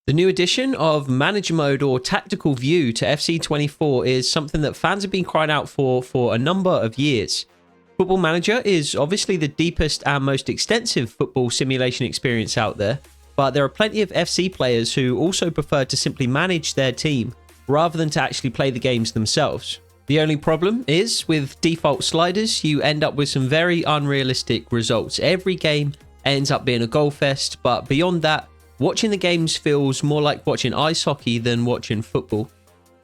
The new addition of Manager Mode or Tactical View to FC24 is something that fans have been crying out for a number of years. Football Manager is obviously the deepest and most extensive football simulation experience out there, but there are plenty of FC players who also prefer to simply manage their team rather than to actually play the games themselves. The only problem is, with default sliders, you end up with some very unrealistic results. Every game ends up being a goal fest, but beyond that, watching the games feels more like watching ice hockey than watching football.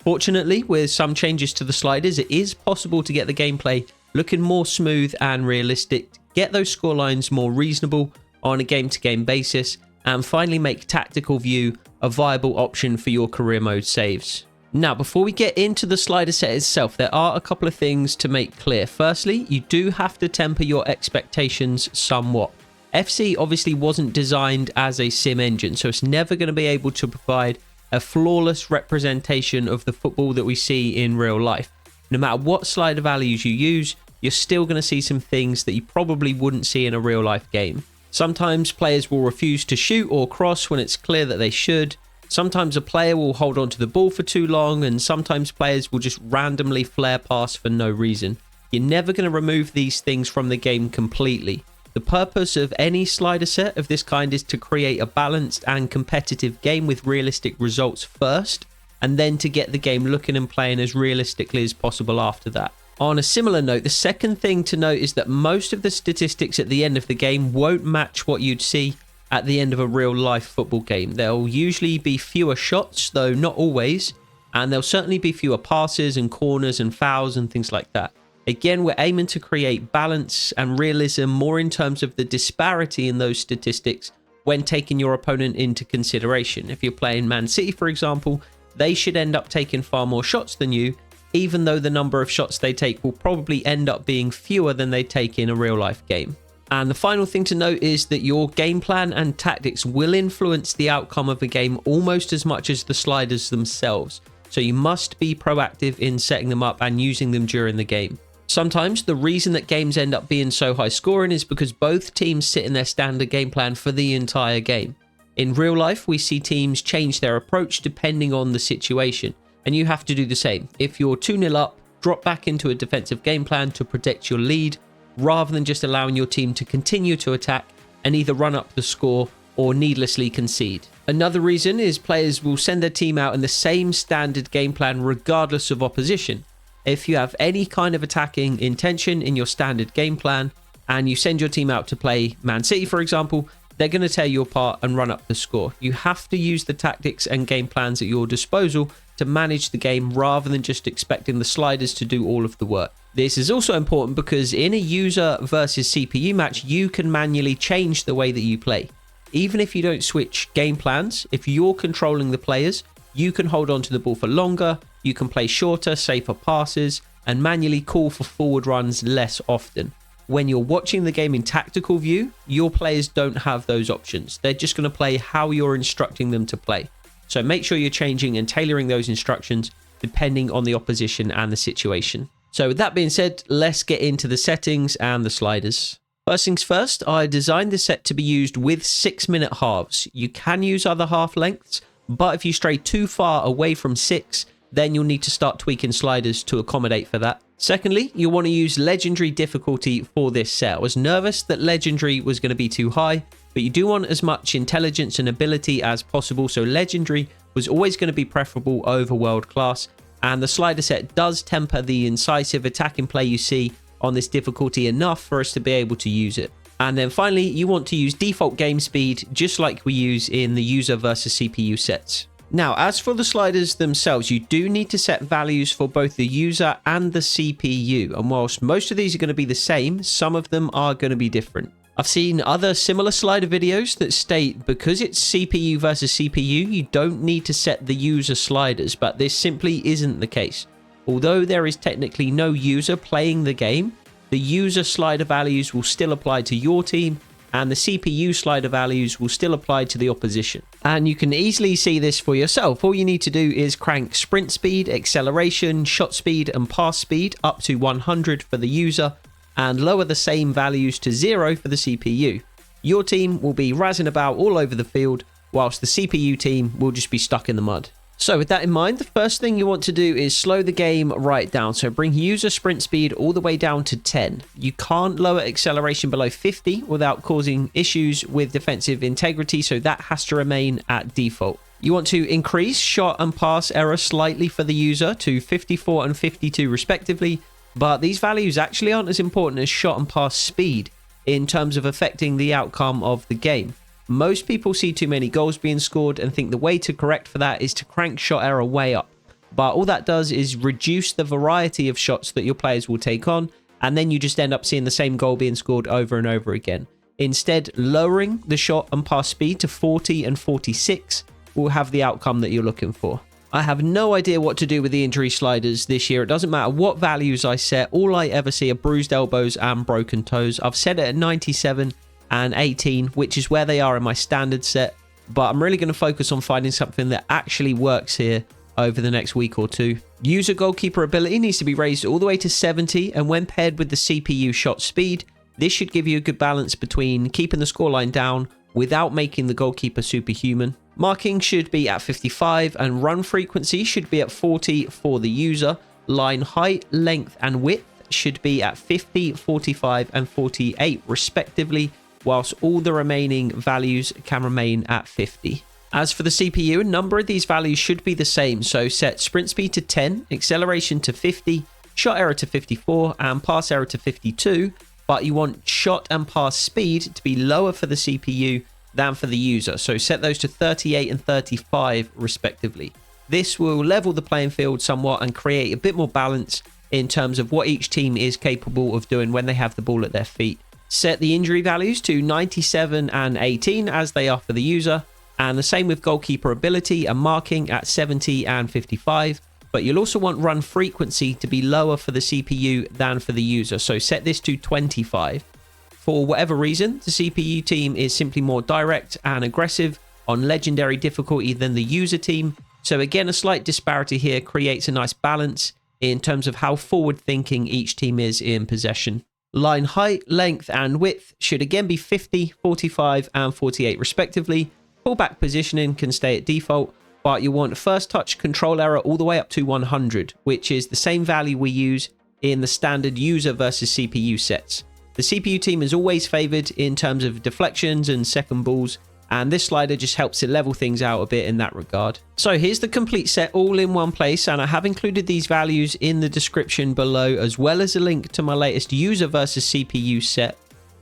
Fortunately, with some changes to the sliders, it is possible to get the gameplay looking more smooth and realistic, get those scorelines more reasonable on a game-to-game basis, and finally make Tactical View a viable option for your career mode saves. Now, before we get into the slider set itself, there are a couple of things to make clear. Firstly, you do have to temper your expectations somewhat. FC obviously wasn't designed as a sim engine, so it's never going to be able to provide a flawless representation of the football that we see in real life. No matter what slider values you use, you're still going to see some things that you probably wouldn't see in a real life game. Sometimes players will refuse to shoot or cross when it's clear that they should. Sometimes a player will hold on to the ball for too long, and sometimes players will just randomly flare past for no reason. You're never going to remove these things from the game completely. The purpose of any slider set of this kind is to create a balanced and competitive game with realistic results first, and then to get the game looking and playing as realistically as possible after that. On a similar note, the second thing to note is that most of the statistics at the end of the game won't match what you'd see at the end of a real life football game. There'll usually be fewer shots, though not always, and there'll certainly be fewer passes and corners and fouls and things like that. Again, we're aiming to create balance and realism more in terms of the disparity in those statistics when taking your opponent into consideration. If you're playing Man City, for example, they should end up taking far more shots than you, even though the number of shots they take will probably end up being fewer than they take in a real life game. And the final thing to note is that your game plan and tactics will influence the outcome of a game almost as much as the sliders themselves. So you must be proactive in setting them up and using them during the game. Sometimes the reason that games end up being so high scoring is because both teams sit in their standard game plan for the entire game. In real life, we see teams change their approach depending on the situation, and you have to do the same. If you're 2-0 up, drop back into a defensive game plan to protect your lead, rather than just allowing your team to continue to attack and either run up the score or needlessly concede. Another reason is players will send their team out in the same standard game plan regardless of opposition. If you have any kind of attacking intention in your standard game plan and you send your team out to play Man City, for example, they're going to tear you apart and run up the score. You have to use the tactics and game plans at your disposal to manage the game rather than just expecting the sliders to do all of the work. This is also important because in a user versus CPU match, you can manually change the way that you play. Even if you don't switch game plans, if you're controlling the players, you can hold on to the ball for longer, you can play shorter, safer passes, and manually call for forward runs less often. When you're watching the game in tactical view, your players don't have those options. They're just going to play how you're instructing them to play. So make sure you're changing and tailoring those instructions depending on the opposition and the situation. So with that being said, let's get into the settings and the sliders. First things first, I designed this set to be used with 6-minute halves. You can use other half lengths, but if you stray too far away from 6, then you'll need to start tweaking sliders to accommodate for that. Secondly, you'll want to use legendary difficulty for this set. I was nervous that legendary was going to be too high, but you do want as much intelligence and ability as possible, so legendary was always going to be preferable over world class, and the slider set does temper the incisive attacking play you see on this difficulty enough for us to be able to use it. And then finally, you want to use default game speed just like we use in the user versus CPU sets. Now, as for the sliders themselves, you do need to set values for both the user and the CPU. And whilst most of these are going to be the same, some of them are going to be different. I've seen other similar slider videos that state because it's CPU versus CPU, you don't need to set the user sliders, but this simply isn't the case. Although there is technically no user playing the game, the user slider values will still apply to your team, and the CPU slider values will still apply to the opposition. And you can easily see this for yourself. All you need to do is crank sprint speed, acceleration, shot speed, and pass speed up to 100 for the user, and lower the same values to 0 for the CPU. Your team will be razzing about all over the field, whilst the CPU team will just be stuck in the mud. So with that in mind, the first thing you want to do is slow the game right down. So bring user sprint speed all the way down to 10. You can't lower acceleration below 50 without causing issues with defensive integrity, so that has to remain at default. You want to increase shot and pass error slightly for the user to 54 and 52 respectively, but these values actually aren't as important as shot and pass speed in terms of affecting the outcome of the game. Most people see too many goals being scored and think the way to correct for that is to crank shot error way up. But all that does is reduce the variety of shots that your players will take on, and then you just end up seeing the same goal being scored over and over again. Instead, lowering the shot and pass speed to 40 and 46 will have the outcome that you're looking for. I have no idea what to do with the injury sliders this year. It doesn't matter what values I set. All I ever see are bruised elbows and broken toes. I've set it at 97 and 18, which is where they are in my standard set, but I'm really going to focus on finding something that actually works here over the next week or two. User goalkeeper ability needs to be raised all the way to 70, and when paired with the CPU shot speed, this should give you a good balance between keeping the scoreline down without making the goalkeeper superhuman. Marking should be at 55, and run frequency should be at 40 for the user. Line height, length, and width should be at 50, 45, and 48 respectively, whilst all the remaining values can remain at 50. As for the CPU, a number of these values should be the same, so set sprint speed to 10, acceleration to 50, shot error to 54, and pass error to 52, but you want shot and pass speed to be lower for the CPU than for the user, so set those to 38 and 35 respectively. This will level the playing field somewhat and create a bit more balance in terms of what each team is capable of doing when they have the ball at their feet. Set the injury values to 97 and 18 as they are for the user, and the same with goalkeeper ability and marking at 70 and 55, but you'll also want run frequency to be lower for the CPU than for the user, so set this to 25. For whatever reason, the CPU team is simply more direct and aggressive on legendary difficulty than the user team, so again a slight disparity here creates a nice balance in terms of how forward thinking each team is in possession. Line height, length, and width should again be 50, 45, and 48 respectively. Fullback positioning can stay at default, but you want first touch control error all the way up to 100, which is the same value we use in the standard user versus CPU sets. The CPU team is always favored in terms of deflections and second balls, and this slider just helps it level things out a bit in that regard. So here's the complete set all in one place, and I have included these values in the description below, as well as a link to my latest user versus CPU set.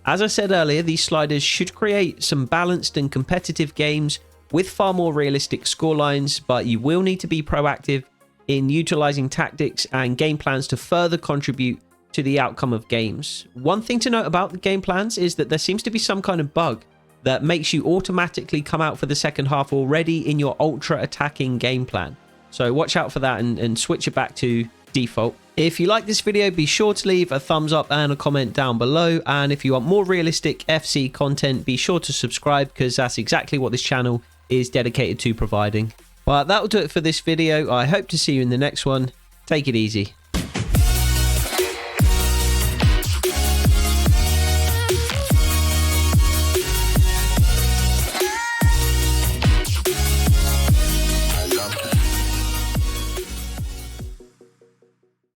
As I said earlier, these sliders should create some balanced and competitive games with far more realistic scorelines, but you will need to be proactive in utilizing tactics and game plans to further contribute to the outcome of games. One thing to note about the game plans is that there seems to be some kind of bug that makes you automatically come out for the second half already in your ultra attacking game plan. So watch out for that and switch it back to default. If you like this video, be sure to leave a thumbs up and a comment down below. And if you want more realistic FC content, be sure to subscribe, because that's exactly what this channel is dedicated to providing. But that will do it for this video. I hope to see you in the next one. Take it easy.